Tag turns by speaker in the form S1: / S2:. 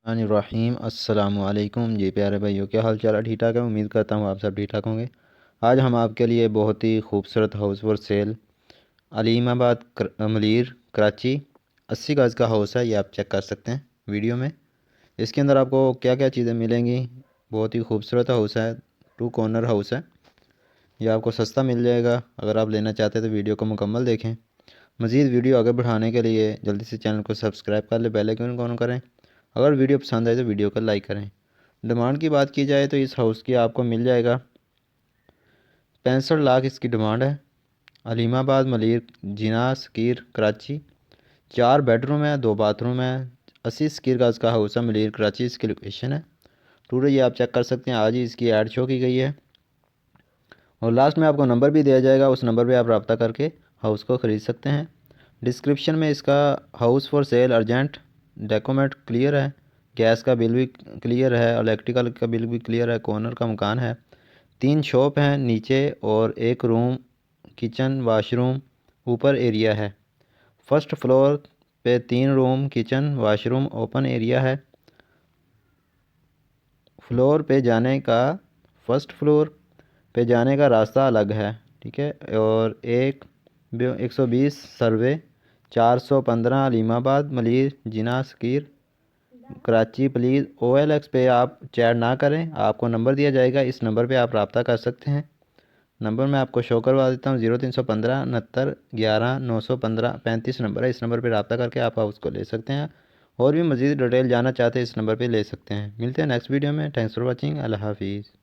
S1: रहीम अस्सलामुअलैकुम जी प्यारे भाइयों, क्या हाल चाल है? ठीक ठाक है। उम्मीद करता हूँ आप सब ठीक ठाक होंगे। आज हम आपके लिए बहुत ही खूबसूरत house for sale Alimabad Malir Karachi 80 गज का हाउस है। ये आप चेक कर सकते हैं वीडियो में। इसके अंदर आपको क्या क्या चीज़ें मिलेंगी। बहुत ही खूबसूरत हाउस है, 2 कॉर्नर हाउस है। यह आपको सस्ता मिल जाएगा। अगर आप लेना चाहते हैं तो वीडियो को मुकम्मल देखें। मज़ीद वीडियो आगे बढ़ाने के लिए जल्दी से चैनल को सब्सक्राइब कर ले, बेल आइकन ऑन करें। अगर वीडियो पसंद आए तो वीडियो को लाइक करें। डिमांड की बात की जाए तो इस हाउस की आपको मिल जाएगा 65 लाख इसकी डिमांड है। अलीमाबाद मलीर जिना स्कीर कराची। 4 बेडरूम है, 2 बाथरूम है। 80 स्क्वायर गज का हाउस है, मलीर कराची इसकी लोकेशन है। टूर ये आप चेक कर सकते हैं। आज ही इसकी ऐड शो की गई है और लास्ट में आपको नंबर भी दिया जाएगा। उस नंबर पर आप रब्ता करके हाउस को ख़रीद सकते हैं। डिस्क्रिप्शन में इसका house for cell urgent, document clear है, गैस का बिल भी क्लियर है, इलेक्ट्रिकल का बिल भी क्लियर है, कॉर्नर का मकान है, 3 शॉप हैं नीचे और 1 रूम, किचन वाशरूम, ऊपर एरिया है। फर्स्ट फ्लोर पे 3 room, kitchen washroom, open area है। फ्लोर पे जाने का फर्स्ट फ्लोर पे जाने का रास्ता अलग है, ठीक है। और 120 सर्वे, 415 अलीमाबाद मलीर जिना सकीर कराची। प्लीज़ OLX पे आप चैट ना करें, आपको नंबर दिया जाएगा। इस नंबर पे आप रब्ता कर सकते हैं। नंबर मैं आपको शो करवा देता हूँ। 0315 69 11 915 35 नंबर है। इस नंबर पे रब्ता करके आप उसको ले सकते हैं। और भी मज़ीद डिटेल जानना चाहते हैं इस नंबर पे ले सकते हैं। मिलते हैं नेक्स्ट वीडियो में। Thanks for watching. अल्लाह हाफिज़।